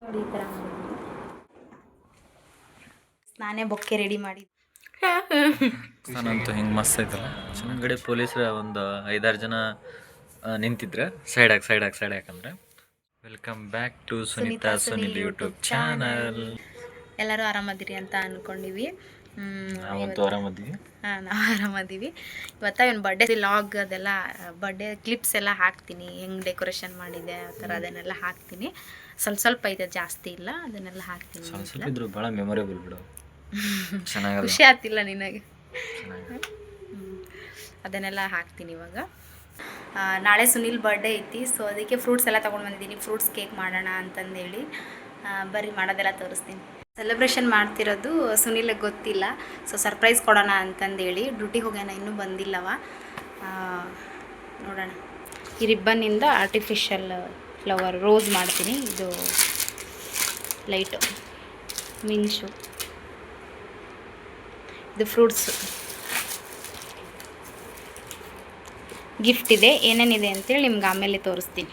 ನೋಡಿ ಈ ಥರ ಮಾಡಿದ್ದೀನಿ. ನಾನೇ ಬೊಕ್ಕೆ ರೆಡಿ ಮಾಡಿ ನಾನಂತೂ ಹಿಂಗೆ ಮಸ್ತ್ ಐತಲ್ಲ ಚೆನ್ನಾಗಡೆ ಪೊಲೀಸರ ಒಂದು 5-6 ಜನ ನಿಂತಿದ್ರೆ ಸೈಡ್ ಹಾಕಂದ್ರೆ welcome back to Sunita Sunil YouTube channel. ಎಲ್ಲರೂ ಆರಾಮದಿರಿ ಅಂತ ಅಂದ್ಕೊಂಡಿವಿ. ನಾವಂತೂ ಆರಾಮದ್ದೀವಿ. ನಾವು ಆರಾಮದ್ದೀವಿ. ಇವತ್ತು ಇವನು ಬರ್ಡೇ ಲಾಗ್ ಅದೆಲ್ಲ ಬರ್ಡೇ ಕ್ಲಿಪ್ಸ್ ಎಲ್ಲ ಹಾಕ್ತೀನಿ, ಹೆಂಗೆ ಡೆಕೋರೇಷನ್ ಮಾಡಿದೆ ಆ ಥರ ಅದನ್ನೆಲ್ಲ ಹಾಕ್ತೀನಿ. ಸ್ವಲ್ಪ ಇದೆ, ಜಾಸ್ತಿ ಇಲ್ಲ, ಅದನ್ನೆಲ್ಲ ಹಾಕ್ತೀನಿ. ಸ್ವಲ್ಪ ಇದ್ರು ಭಾಳ ಮೆಮೊರೇಬಲ್ ಬಿಡು. ಚೆನ್ನಾಗಿ ಖುಷಿ ಆಗ್ತಿಲ್ಲ ನಿನಗೆ? ಅದನ್ನೆಲ್ಲ ಹಾಕ್ತೀನಿ ಇವಾಗ. ನಾಳೆ ಸುನಿಲ್ ಬರ್ಡೇ ಐತಿ, ಸೊ ಅದಕ್ಕೆ ಫ್ರೂಟ್ಸ್ ಎಲ್ಲ ತೊಗೊಂಡು ಬಂದಿದ್ದೀನಿ. ಫ್ರೂಟ್ಸ್ ಕೇಕ್ ಮಾಡೋಣ ಅಂತಂದೇಳಿ ಬರೀ ಮಾಡೋದೆಲ್ಲ ತೋರಿಸ್ತೀನಿ. ಸೆಲೆಬ್ರೇಷನ್ ಮಾಡ್ತಿರೋದು ಸುನಿಲಿಗೆ ಗೊತ್ತಿಲ್ಲ, ಸೊ ಸರ್ಪ್ರೈಸ್ ಕೊಡೋಣ ಅಂತಂದೇಳಿ. ಡ್ಯೂಟಿಗೆ ಹೋಗ್ಯಾನ, ಇನ್ನೂ ಬಂದಿಲ್ಲವ. ನೋಡೋಣ. ಈ ರಿಬ್ಬನ್ನಿಂದ ಆರ್ಟಿಫಿಷಿಯಲ್ ಫ್ಲವರ್ ರೋಸ್ ಮಾಡ್ತೀನಿ. ಇದು ಲೈಟು ಮಿಂಚು, ಇದು ಫ್ರೂಟ್ಸು ಗಿಫ್ಟ್ ಇದೆ. ಏನೇನಿದೆ ಅಂತೇಳಿ ನಿಮ್ಗೆ ಆಮೇಲೆ ತೋರಿಸ್ತೀನಿ.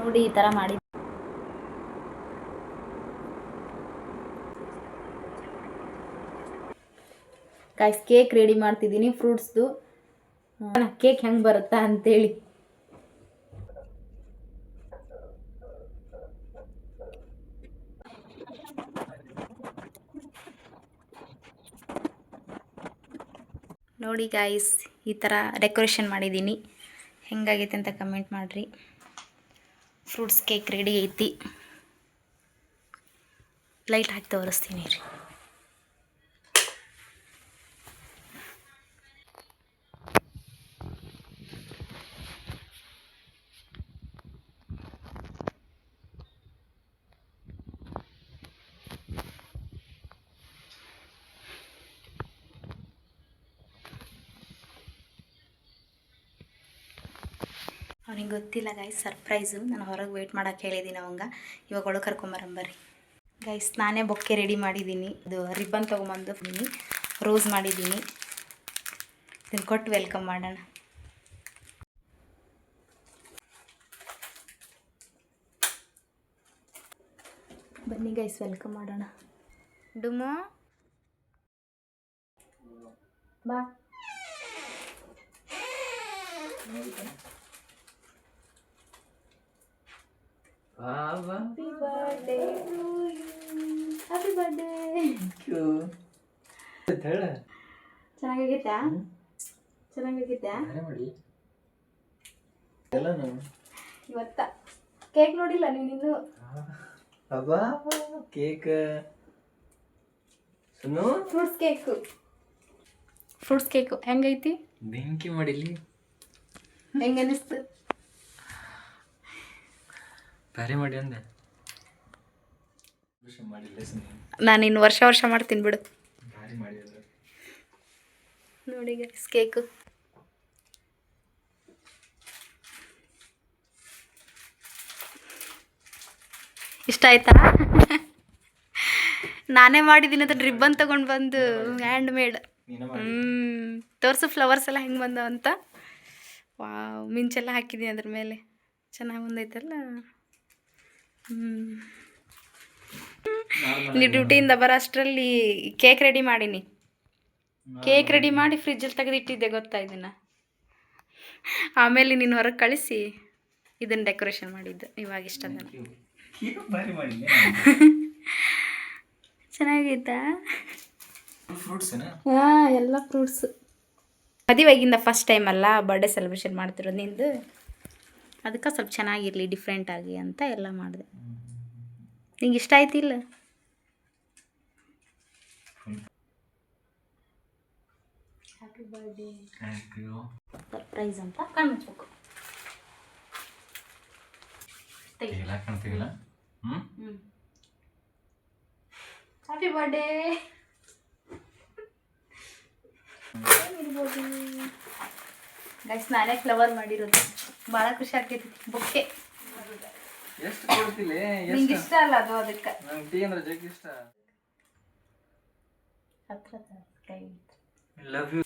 ನೋಡಿ ಈ ಥರ ಮಾಡಿ ಗೈಸ್, ಕೇಕ್ ರೆಡಿ ಮಾಡ್ತಿದ್ದೀನಿ ಫ್ರೂಟ್ಸ್ದು. ಕೇಕ್ ಹೆಂಗೆ ಬರುತ್ತಾ ಅಂತೇಳಿ. ನೋಡಿ ಗೈಸ್, ಈ ಥರ ಡೆಕೋರೇಷನ್ ಮಾಡಿದ್ದೀನಿ. ಹೆಂಗಾಗೈತೆ ಅಂತ ಕಮೆಂಟ್ ಮಾಡಿರಿ. ಫ್ರೂಟ್ಸ್ ಕೇಕ್ ರೆಡಿ ಐತಿ. ಲೈಟ್ ಹಾಕಿ ತೋರಿಸ್ತೀನಿ ರೀ. ಅವನಿಗೆ ಗೊತ್ತಿಲ್ಲ ಗೈಸ್, ಸರ್ಪ್ರೈಸು. ನಾನು ಹೊರಗೆ ವೆಯ್ಟ್ ಮಾಡೋಕ್ಕೆ ಹೇಳಿದ್ದೀನಿ ಅವಂಗ. ಇವಾಗ ಒಳಗೆ ಕರ್ಕೊಂಬರಂಬರ್ರಿ ಗೈಸ್. ನಾನೇ ಬೊಕ್ಕೆ ರೆಡಿ ಮಾಡಿದ್ದೀನಿ. ಇದು ರಿಬ್ಬನ್ ತೊಗೊಂಬಂದು ರೋಸ್ ಮಾಡಿದ್ದೀನಿ. ಇದನ್ನು ಕೊಟ್ಟು ವೆಲ್ಕಮ್ ಮಾಡೋಣ. ಬನ್ನಿ ಗೈಸ್, ವೆಲ್ಕಮ್ ಮಾಡೋಣ. ಡುಮೋ ಬಾ. Happy birthday to you. Happy birthday. Thank you. ಚೆನ್ನಾಗಾಗೈತಾ? ಚೆನ್ನಾಗಾಗೈತಾ? ಇವತ್ತ ಕೇಕ್ ನೋಡಿಲ್ಲ ನೀನಿನ್ನು? ಅಬ್ಬಾ, ಕೇಕ್ ಸುನು ಫ್ರೂಟ್ಸ್ ಕೇಕು ಹೆಂಗೈತಿ? ಬೆಂಕಿ ಮಾಡಿಲಿ. ಹೆಂಗನಿಸ್ತು? ಭಾರಿ ಮಾಡಿ ಅಂದೆ. ನಾನು ಇನ್ನು ವರ್ಷ ಮಾಡ್ತೀನಿ ಬಿಡು. ಭಾರಿ ಮಾಡಿ ನೋಡಿ ಗೈಸ್, ಕೇಕು ಇಷ್ಟ ಆಯ್ತಾ? ನಾನೇ ಮಾಡಿದ್ದೀನಿ. ಅದನ್ನು ರಿಬ್ಬನ್ ತೊಗೊಂಡು ಬಂದು ಹ್ಯಾಂಡ್ ಮೇಡ್. ತೋರಿಸು ಫ್ಲವರ್ಸ್ ಎಲ್ಲ ಹೆಂಗೆ ಬಂದವ ಅಂತ. ವಾವ್, ಮಿಂಚೆಲ್ಲ ಹಾಕಿದ್ದೀನಿ ಅದ್ರ ಮೇಲೆ. ಚೆನ್ನಾಗಿ ಬಂದೈತಲ್ಲ. ನೀವು ಡ್ಯೂಟಿಯಿಂದ ಬರೋ ಅಷ್ಟರಲ್ಲಿ ಕೇಕ್ ರೆಡಿ ಮಾಡೀನಿ. ಕೇಕ್ ರೆಡಿ ಮಾಡಿ ಫ್ರಿಜ್ಜಲ್ಲಿ ತೆಗೆದಿಟ್ಟಿದ್ದೆ, ಗೊತ್ತಾ ಇದನ್ನು? ಆಮೇಲೆ ನೀನು ಹೊರಗೆ ಕಳಿಸಿ ಇದನ್ನು ಡೆಕೋರೇಷನ್ ಮಾಡಿದ್ದು. ಇವಾಗ ಇಷ್ಟ ಚೆನ್ನಾಗೈತಾ? ಹಾಂ, ಎಲ್ಲ ಫ್ರೂಟ್ಸು. ಮದುವೆಗಿಂದ ಫಸ್ಟ್ ಟೈಮ್ ಅಲ್ಲ ಬರ್ಡೇ ಸೆಲೆಬ್ರೇಷನ್ ಮಾಡ್ತಿರೋದು ನಿಂದು, ಅದಕ್ಕೆ ಸ್ವಲ್ಪ ಚೆನ್ನಾಗಿರಲಿ ಡಿಫ್ರೆಂಟಾಗಿ ಅಂತ ಎಲ್ಲ ಮಾಡಿದೆ. ನಿಂಗೆ ಇಷ್ಟ ಆಯ್ತಿಲ್ಲ? Happy birthday. Thank you. Surprise ಅಂತ ಕಾಣಿಸ್ಬೇಕು. ಕಾಣ್ತೀವಿಲ್ಲ. Happy birthday. ಏನಿರ್ಬೋದು ಗೈಸ್, ನಾನೇ ಫ್ಲವರ್ ಮಾಡಿರೋದು. ಭಾಳ ಖುಷಿ ಆಗ್ತೈತಿ. ಬೊಕ್ಕೆ ಎಷ್ಟು ಕೊಡ್ತಿಲ್ಲ, ನಿಂಗೆ ಇಷ್ಟ ಅಲ್ಲ ಅದು, ಅದಕ್ಕೆ ನಂಗೆ ಟೀ ಅಂದ್ರೆ ಜಗ್ಗಿ ಇಷ್ಟ. ಹತ್ರ ಕೈ ಲವ್ ಯು.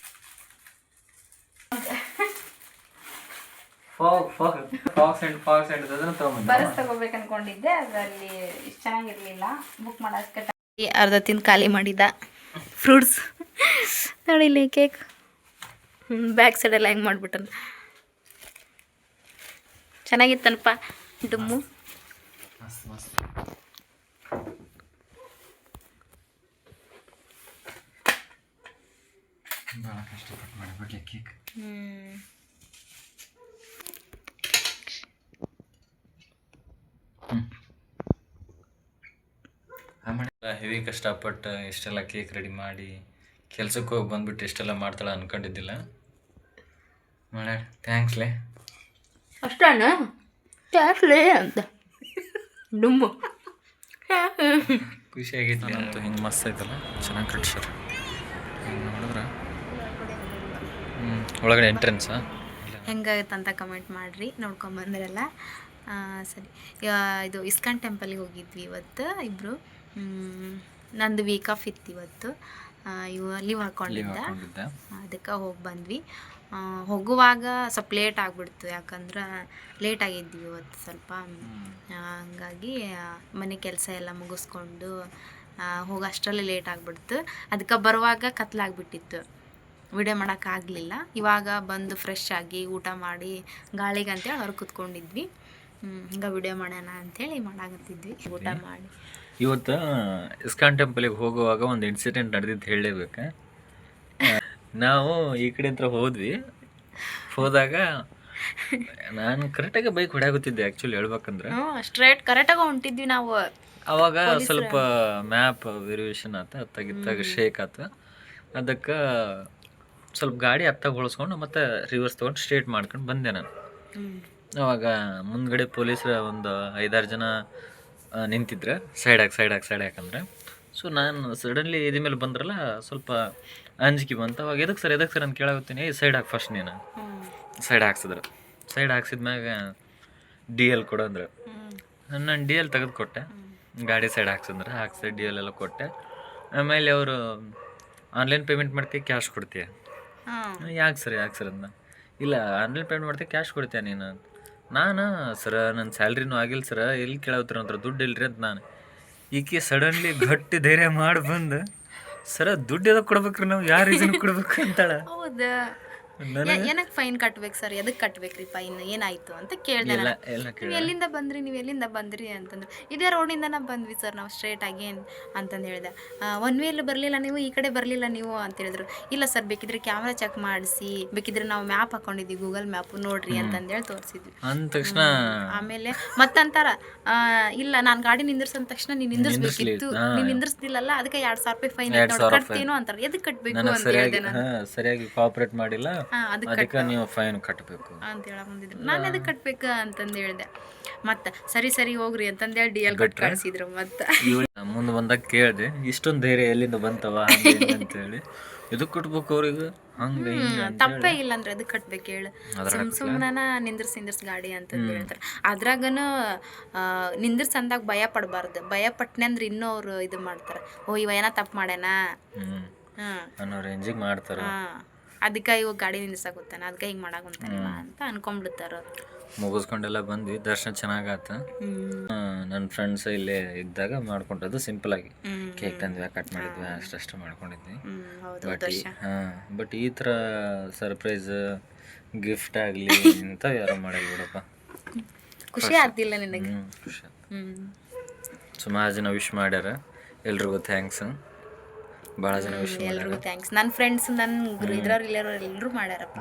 ಫಾಕ್ಸ್ ಅಂಡ್ ಅದನ್ನ ತಗೊಂಡು ಬರಸ್ ತಗೋಬೇಕು ಅನ್ಕೊಂಡಿದ್ದೆ, ಅದರಲ್ಲಿ ಇಷ್ಟು ಚೆನ್ನಾಗಿರ್ಲಿಲ್ಲ. ಬುಕ್ ಮಾಡೋದಕ್ಕೆ ಅರ್ಧ ತಿಂದು ಖಾಲಿ ಮಾಡಿದ. ಫ್ರೂಟ್ಸ್ ನೋಡಿಲಿ, ಕೇಕ್ ಬ್ಯಾಕ್ ಸೈಡೆಲ್ಲ ಹೆಂಗೆ ಮಾಡ್ಬಿಟ್ಟನು. ಚೆನ್ನಾಗಿತ್ತನಪ್ಪ ಡುಮ್ಮು. ಮಸ್ತ್ ಮಸ್ತ್. ಭಾಳ ಕಷ್ಟಪಟ್ಟು ಮಾಡಿಬಿಡ್ಲಿ ಕೇಕ್. ಹೆವಿ ಕಷ್ಟಪಟ್ಟು ಇಷ್ಟೆಲ್ಲ ಕೇಕ್ ರೆಡಿ ಮಾಡಿ ಕೆಲ್ಸಕ್ಕೆ ಹೋಗಿ ಬಂದ್ಬಿಟ್ಟು ಇಷ್ಟೆಲ್ಲ ಮಾಡ್ತಾಳೆ ಅನ್ಕೊಂಡಿದ್ದಿಲ್ಲ. ಮಾಡ ಥ್ಯಾಂಕ್ಸ್ಲೇ. ಅಷ್ಟಣ್ಣ ಟ್ಯಾಕ್ಲೇ ಅಂತ ಡುಮ್ಮು. ಖುಷಿಯಾಗಿತ್ತು ನಂತೂ. ಹಿಂಗೆ ಮಸ್ತ್ ಐತಲ್ಲ, ಚೆನ್ನಾಗಿ ಕಟ್ಸ್ಯಾರ. ಹಿಂಗೆ ನೋಡಿದ್ರೆ ಒಳಗಡೆ ಎಂಟ್ರೆನ್ಸಾ ಹೆಂಗಾಗತ್ತಂತ ಕಮೆಂಟ್ ಮಾಡಿರಿ, ನೋಡ್ಕೊಂಬಂದ್ರಲ್ಲ. ಸರಿ, ಇದು ಇಸ್ಕಾನ್ ಟೆಂಪಲ್ಗೆ ಹೋಗಿದ್ವಿ ಇವತ್ತು ಇಬ್ಬರು. ನಂದು ವೀಕ್ ಆಫ್ ಇತ್ತು ಇವತ್ತು. ಲೀವ್ ಹಾಕ್ಕೊಂಡಿದ್ದ, ಅದಕ್ಕೆ ಹೋಗಿ ಬಂದ್ವಿ. ಹೋಗುವಾಗ ಸ್ವಲ್ಪ ಲೇಟ್ ಆಗಿಬಿಡ್ತು, ಯಾಕಂದ್ರೆ ಲೇಟ್ ಆಗಿದ್ವಿ ಇವತ್ತು ಸ್ವಲ್ಪ. ಹಂಗಾಗಿ ಮನೆ ಕೆಲಸ ಎಲ್ಲ ಮುಗಿಸ್ಕೊಂಡು ಹೋಗೋಷ್ಟರಲ್ಲಿ ಲೇಟ್ ಆಗಿಬಿಡ್ತು. ಅದಕ್ಕೆ ಬರುವಾಗ ಕತ್ಲಾಗ್ಬಿಟ್ಟಿತ್ತು, ವಿಡಿಯೋ ಮಾಡೋಕ್ಕಾಗಲಿಲ್ಲ. ಇವಾಗ ಬಂದು ಫ್ರೆಶ್ ಆಗಿ ಊಟ ಮಾಡಿ ಗಾಳಿಗೆ ಅಂತೇಳಿ ಅವ್ರು ಕೂತ್ಕೊಂಡಿದ್ವಿ. ಹಿಂಗೆ ವಿಡಿಯೋ ಮಾಡೋಣ ಅಂಥೇಳಿ ಮಾಡಾಕತ್ತಿದ್ವಿ ಊಟ ಮಾಡಿ. ಇವತ್ತು ಇಸ್ಕಾನ್ ಟೆಂಪಲಿಗೆ ಹೋಗುವಾಗ ಒಂದು ಇನ್ಸಿಡೆಂಟ್ ನಡೆದಿದ್ದು ಹೇಳಲೇಬೇಕು. ನಾವು ಈ ಕಡೆ ಹತ್ರ ಹೋದಾಗ ನಾನು ಕರೆಕ್ಟಾಗಿ ಬೈಕ್ ಹೊಡ್ಯಾಗುತ್ತಿದ್ದೆ ಆ್ಯಕ್ಚುಲಿ ಹೇಳ್ಬೇಕಂದ್ರೆ. ಸ್ಟ್ರೈಟ್ ಕರೆಕ್ಟಾಗಿ ಹೊಂಟಿದ್ವಿ ನಾವು. ಅವಾಗ ಸ್ವಲ್ಪ ಮ್ಯಾಪ್ ವೆರಿಯೇಷನ್ ಆತ, ಅತ್ತಾಗಿತ್ತಾಗ ಶೇಕ್ ಆತ. ಅದಕ್ಕೆ ಸ್ವಲ್ಪ ಗಾಡಿ ಹತ್ತಾಗ ಹೊಳ್ಸ್ಕೊಂಡು ಮತ್ತೆ ರಿವರ್ಸ್ ತೊಗೊಂಡು ಸ್ಟ್ರೇಟ್ ಮಾಡ್ಕೊಂಡು ಬಂದೆ ನಾನು. ಅವಾಗ ಮುಂದ್ಗಡೆ ಪೊಲೀಸರ ಒಂದು 5-6 ಜನ ನಿಂತಿದ್ರೆ ಸೈಡ್ ಹಾಕಂದ್ರೆ. ಸೊ ನಾನು ಸಡನ್ಲಿ ಇದ್ರ ಮೇಲೆ ಬಂದ್ರಲ್ಲ, ಸ್ವಲ್ಪ ಅಂಜಿಕೆ ಬಂತು. ಅವಾಗ ಎದಕ್ಕೆ ಸರ್ ಅಂತ ಕೇಳಾಗುತ್ತೀನಿ. ಸೈಡ್ ಹಾಕಿ ಫಸ್ಟ್ ನೀನು ಸೈಡ್ ಹಾಕ್ಸಿದ್ರು. ಸೈಡ್ ಹಾಕ್ಸಿದ್ಮ್ಯಾಗ DL ಕೊಡು ಅಂದ್ರೆ ನಾನು DL ತೆಗೆದು ಕೊಟ್ಟೆ. ಗಾಡಿ ಸೈಡ್ ಹಾಕ್ಸಿದ್ರೆ DL ಎಲ್ಲ ಕೊಟ್ಟೆ. ಆಮೇಲೆ ಅವರು ಆನ್ಲೈನ್ ಪೇಮೆಂಟ್ ಮಾಡ್ತೀವಿ ಕ್ಯಾಶ್ ಕೊಡ್ತೀಯ? ಯಾಕೆ ಸರ್ ಅಂದ. ಇಲ್ಲ, ಆನ್ಲೈನ್ ಪೇಮೆಂಟ್ ಮಾಡ್ತೀವಿ ಕ್ಯಾಶ್ ಕೊಡ್ತೀಯ ನೀನು? ನಾನು ಸರ ನನ್ನ ಸ್ಯಾಲ್ರಿನೂ ಆಗಿಲ್ಲ ಸರ, ಎಲ್ಲಿ ಕೇಳತ್ತರ ಅಂತಾರೆ, ದುಡ್ಡು ಇಲ್ರಿ ಅಂತ. ನಾನು ಈಕೆ ಸಡನ್ಲಿ ಗಟ್ಟಿ ಧೈರ್ಯ ಮಾಡಿ ಬಂದು, ಸರ ದುಡ್ಡು ಎದಕ್ಕೆ ಕೊಡ್ಬೇಕ್ರಿ, ನಾವು ಯಾವ ರೀಸನ್ ಕೊಡ್ಬೇಕು ಅಂತಾಳೆ. ಹೌದಾ, ಏನಕ್ಕೆ ಫೈನ್ ಕಟ್ಬೇಕು ಸರ್, ಎದಕ್ಕೆ ಕಟ್ಬೇಕ್ರಿ ಫೈನ್, ಏನಾಯ್ತು ಅಂತ ಕೇಳಿದೆ. ನೀವು ಎಲ್ಲಿಂದ ಬಂದ್ರಿ ಅಂತಂದ್ರೆ, ಇದೇ ರೋಡಿಂದ ಬಂದ್ವಿ ಸರ್ ನಾವು ಸ್ಟ್ರೇಟ್ ಆಗಿ ಅಂತಂದು ಹೇಳಿದೆ. ಒನ್ ವೇಲಿ ಬರಲಿಲ್ಲ ನೀವು, ಈ ಕಡೆ ಬರಲಿಲ್ಲ ನೀವು ಅಂತ ಹೇಳಿದ್ರು. ಇಲ್ಲ ಸರ್, ಬೇಕಿದ್ರೆ ಕ್ಯಾಮ್ರಾ ಚೆಕ್ ಮಾಡಿಸಿ, ಬೇಕಿದ್ರೆ ನಾವು ಮ್ಯಾಪ್ ಹಾಕೊಂಡಿದ್ವಿ, ಗೂಗಲ್ ಮ್ಯಾಪು ನೋಡ್ರಿ ಅಂತಂದೇಳಿ ತೋರಿಸಿದ್ವಿ. ಅಂದ ತಕ್ಷಣ ಆಮೇಲೆ ಮತ್ತಂತಾರ, ಇಲ್ಲ ನಾನು ಗಾಡಿ ನಿಂದಿರ್ಸಂದ ತಕ್ಷಣ ನೀನು ನಿಂದಿರ್ಸ್ಬೇಕಿತ್ತು, ನೀನು ನಿಂದಿರ್ಸ್ದಿಲ್ಲಲ್ಲ, ಅದಕ್ಕೆ 2,000 ರೂಪಾಯಿ ಫೈನ್ ಕಟ್ತೀನೋ ಅಂತಾರೆ. ಎದಕ್ಕೆ ಕಟ್ಬೇಕು ಅಂತ ಹೇಳಿದೆ ನಾನು. ಸರಿಯಾಗಿ ಕೋಆಪರೇಟ್ ಮಾಡಿಲ್ಲ, ಅದಕ್ಕೆ ನೀವು ಫೈನ್ ಕಟ್ಟಬೇಕು ಅಂತ ಹೇಳಕ್ ಬಂದಿದ್ರು. ನಾನು ಎದಕ್ಕೆ ಕಟ್ಬೇಕು ಅಂತಂದು ಹೇಳಿದೆ. ಮತ್ತೆ ಸರಿ ಹೋಗ್ರಿ ಅಂತಂದೇಳಿ DL ಕೊಟ್ಟು ಕಳಿಸಿದ್ರು. ಮತ್ತೆ ಮುಂದೆ ಬಂದಾಗ ಕೇಳಿದೆ, ಇಷ್ಟೊಂದು ಧೈರ್ಯ ಎಲ್ಲಿಂದ ಬಂತವ ಅಂತೇಳಿ. ಎದಕ್ಕೆ ಕಟ್ಬೇಕು ಅವ್ರಿಗೆ? ಹಂಗೆ ತಪ್ಪೇ ಇಲ್ಲ ಅಂದ್ರೆ ಎದಕ್ಕೆ ಕಟ್ಬೇಕು ಹೇಳು? ಸುಮ್ಮನೆ ನಿಂದಿರ್ಸ್ ಗಾಡಿ ಅಂತಂದು ಹೇಳ್ತಾರೆ. ಅದ್ರಾಗನು ನಿಂದಿರ್ಸ್ ಅಂದಾಗ ಭಯ ಪಡಬಾರ್ದು. ಭಯ ಪಟ್ಟನೆ ಅಂದ್ರೆ ಇನ್ನೂ ಅವ್ರು ಇದು ಮಾಡ್ತಾರೆ, ಓ ಇವ ಏನೋ ತಪ್ಪು ಮಾಡ್ಯಾನ ಅನ್ನೋ ರೇಂಜಿಗೆ ಮಾಡ್ತಾರೆ. ಅದಕ್ಕೆ ಇವಾಗ ಗಾಡಿ ನಿಂದಿರ್ಸಾಗುತ್ತಾನೆ, ಅದಕ್ಕೆ ಹಿಂಗೆ ಮಾಡಾಕುಂತಾನೆ ಅಂತ ಅನ್ಕೊಂಡ್ಬಿಡ್ತಾರ. ಮುಗಿಸ್ಕೊಂಡೆಲ್ಲ ಬಂದ್ವಿ, ದರ್ಶನ ಚೆನ್ನಾಗಾತ. ನನ್ನ ಫ್ರೆಂಡ್ಸ್ ಇಲ್ಲೇ ಇದ್ದಾಗ ಮಾಡ್ಕೊಂಡದ್ದು ಸಿಂಪಲ್ ಆಗಿ ಕೇಕ್ ತಂದ್ವಿ, ಕಟ್ ಮಾಡಿದ್ವಿ, ಅಷ್ಟು ಮಾಡ್ಕೊಂಡಿದ್ವಿ. ಬಟ್ ಈ ಥರ ಸರ್ಪ್ರೈಸ್ ಗಿಫ್ಟ್ ಆಗಲಿ ಅಂತ ಯಾರು ಮಾಡಲ್ಲ ಬಿಡಪ್ಪ. ಖುಷಿ ಆಗ್ತಿಲ್ಲ ನಿನಗೆ? ಖುಷಿ. ಸುಮಾರು ಜನ ವಿಶ್ ಮಾಡ್ಯಾರ, ಎಲ್ರಿಗೂ ಥ್ಯಾಂಕ್ಸ್. ಭಾಳ ಜನ ವಿಶ್ ಎಲ್ರಿಗೂ ಥ್ಯಾಂಕ್ಸ್. ನನ್ನ ಫ್ರೆಂಡ್ಸ್, ನನ್ನ ಇದ್ರವ್ರು ಎಲ್ಲರೂ ಮಾಡ್ಯಾರಪ್ಪ.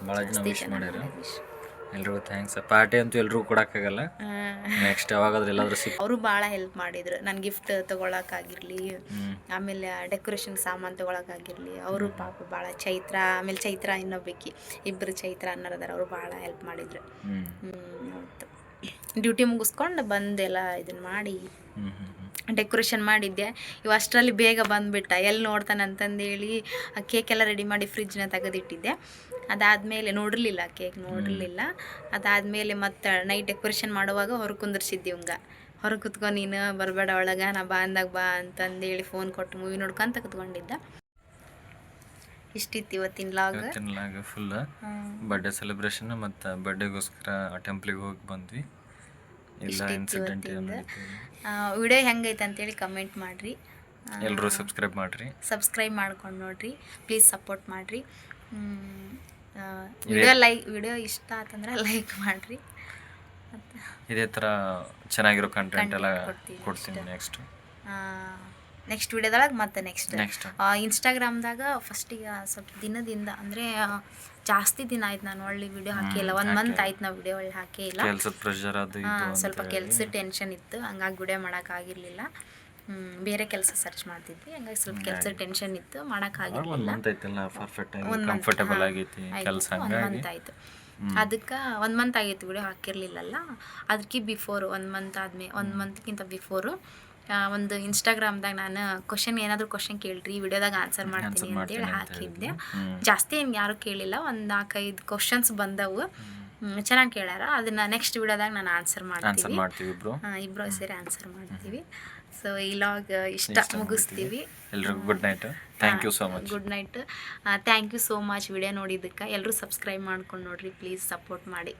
ಭಾಳ ಜನ ವಿಶ್ ಮಾಡ್ಯಾರ, ಎಲ್ರಿಗೂ ಥ್ಯಾಂಕ್ಸ್. ಪಾರ್ಟಿ ಅಂತೂ ಎಲ್ರಿಗೂ ಕೊಡೋಕ್ಕಾಗಲ್ಲ, ನೆಕ್ಸ್ಟ್ ಯಾವಾಗಾದ್ರೂ ಎಲ್ಲಾದ್ರೂ ಅವರು ಭಾಳ ಹೆಲ್ಪ್ ಮಾಡಿದ್ರು. ನನ್ನ ಗಿಫ್ಟ್ ತೊಗೊಳಕ್ಕಾಗಿರಲಿ, ಆಮೇಲೆ ಡೆಕೋರೇಷನ್ ಸಾಮಾನು ತೊಗೊಳಕ್ಕಾಗಿರಲಿ, ಅವರು ಪಾಪ ಭಾಳ. ಆಮೇಲೆ ಚೈತ್ರ ಇನ್ನೊಬ್ಬಕಿ, ಇಬ್ಬರು ಚೈತ್ರ ಅನ್ನೋರದಾರ, ಅವರು ಭಾಳ ಹೆಲ್ಪ್ ಮಾಡಿದ್ರು. ಡ್ಯೂಟಿ ಮುಗಿಸ್ಕೊಂಡು ಬಂದೆಲ್ಲ ಇದನ್ನ ಮಾಡಿ ಡೆಕೋರೇಷನ್ ಮಾಡಿದ್ದೆ. ಇವು ಅಷ್ಟರಲ್ಲಿ ಬೇಗ ಬಂದುಬಿಟ್ಟ, ಎಲ್ಲಿ ನೋಡ್ತಾನೆ ಅಂತಂದೇಳಿ ಕೇಕೆಲ್ಲ ರೆಡಿ ಮಾಡಿ ಫ್ರಿಜ್ನ ತೆಗೆದಿಟ್ಟಿದ್ದೆ. ಅದಾದಮೇಲೆ ನೋಡಿರಲಿಲ್ಲ, ಕೇಕ್ ನೋಡಿರಲಿಲ್ಲ. ಅದಾದಮೇಲೆ ಮತ್ತು ನೈಟ್ ಡೆಕೋರೇಷನ್ ಮಾಡುವಾಗ ಹೊರಗೆ ಕುಂದಿರ್ಸಿದ್ದೆ ಇವಂಗ. ಹೊರಗೆ ಕುತ್ಕೊಂಡು ನೀನು ಬರಬೇಡ ಒಳಗೆ, ನಾ ಬಾ ಅಂದಾಗ ಬಾ ಅಂತಂದೇಳಿ ಫೋನ್ ಕೊಟ್ಟು ಮೂವಿ ನೋಡ್ಕೊಂತ ಕುತ್ಕೊಂಡಿದ್ದ. ಇಷ್ಟಿತ್ತು ಇವತ್ತಿನ ಲಾಗ್ ಫುಲ್ ಬರ್ಡೇ ಸೆಲೆಬ್ರೇಷನ್ ಮತ್ತು ಬರ್ಡೇಗೋಸ್ಕರ ಟೆಂಪ್ಲಿಗೆ ಹೋಗಿ ಬಂದ್ವಿ. ಇಲ್ಲ ಇನ್ಸಿಡೆಂಟ್ ವಿಡಿಯೋ ಹೆಂಗೈತೆ ಅಂತೇಳಿ ಕಮೆಂಟ್ ಮಾಡಿರಿ. ಎಲ್ಲರೂ ಸಬ್ಸ್ಕ್ರೈಬ್ ಮಾಡ್ಕೊಂಡು ನೋಡಿರಿ, ಪ್ಲೀಸ್ ಸಪೋರ್ಟ್ ಮಾಡಿರಿ. ವಿಡಿಯೋ ಇಷ್ಟ ಆತಂದ್ರೆ ಲೈಕ್ ಮಾಡಿರಿ. ಮತ್ತು ಇದೇ ಥರ ಚೆನ್ನಾಗಿರೋ ಕಂಟೆಂಟ್ ಎಲ್ಲ ಕೊಡ್ತೀನಿ ನೆಕ್ಸ್ಟ್ ವಿಡಿಯೋದೊಳಗೆ. ಮತ್ತು ನೆಕ್ಸ್ಟ್ ಇನ್ಸ್ಟಾಗ್ರಾಮ್ದಾಗ ಫಸ್ಟಿಗೆ ಸ್ವಲ್ಪ ದಿನದಿಂದ ಅಂದರೆ ಜಾಸ್ತಿ ದಿನ ಆಯ್ತು ನಾನು ಒಳ್ಳೆ ವಿಡಿಯೋ ಹಾಕಿಲ್ಲ. 1 ಮಂತ್ ಆಯ್ತು ನಾವು ವಿಡಿಯೋ ಒಳ್ಳೆ ಹಾಕೇ ಇಲ್ಲ. ಕೆಲಸದ ಪ್ರೆಷರ್ ಅದು ಸ್ವಲ್ಪ ಕೆಲಸ ಟೆನ್ಷನ್ ಇತ್ತು, ಹಂಗಾಗಿ ವಿಡಿಯೋ ಮಾಡೋಕ್ಕಾಗಿರಲಿಲ್ಲ. ಬೇರೆ ಕೆಲಸ ಸರ್ಚ್ ಮಾಡ್ತಿದ್ವಿ, ಹಂಗಾಗಿ ಸ್ವಲ್ಪ ಕೆಲಸ ಟೆನ್ಷನ್ ಇತ್ತು, ಮಾಡೋಕ್ಕಾಗಿರಲಿಲ್ಲ. 1 ಮಂತ್ ಆಯಿತು. ಅದಕ್ಕೆ 1 ಮಂತ್ ಆಗಿತ್ತು ವಿಡಿಯೋ ಹಾಕಿರಲಿಲ್ಲಲ್ಲ. ಅದಕ್ಕೆ ಬಿಫೋರು 1 ಮಂತ್ ಆದಮೇಲೆ 1 ಮಂತ್ಗಿಂತ ಬಿಫೋರು ಒಂದು ಇನ್ಸ್ಟಾಗ್ರಾಮ್ದಾಗ ನಾನು ಏನಾದರೂ ಕ್ವಶನ್ ಕೇಳ್ರಿ, ಈ ವಿಡಿಯೋದಾಗ ಆನ್ಸರ್ ಮಾಡ್ತೀನಿ ಅಂತೇಳಿ ಹಾಕಿದ್ದೆ. ಜಾಸ್ತಿ ಏನು ಯಾರೂ ಕೇಳಿಲ್ಲ, ಒಂದು 4-5 ಕ್ವಶನ್ಸ್ ಬಂದವು, ಚೆನ್ನಾಗಿ ಕೇಳ್ಯಾರ. ಅದನ್ನು ನೆಕ್ಸ್ಟ್ ವಿಡಿಯೋದಾಗ ನಾನು ಆನ್ಸರ್ ಮಾಡ್ತೀವಿ. ಇಬ್ಬರು ಸೇರಿ ಆನ್ಸರ್ ಮಾಡ್ತೀವಿ. ಸೊ ಈ ಲಾಗ್ ಇಷ್ಟ ಮುಗಿಸ್ತೀವಿ. ಎಲ್ರಿಗೂ good night. Thank you so much. Good night. Thank you so much video ನೋಡಿದ್ದಕ್ಕೆ. ಎಲ್ಲರೂ ಸಬ್ಸ್ಕ್ರೈಬ್ ಮಾಡ್ಕೊಂಡು ನೋಡಿರಿ, ಪ್ಲೀಸ್ ಸಪೋರ್ಟ್ ಮಾಡಿ.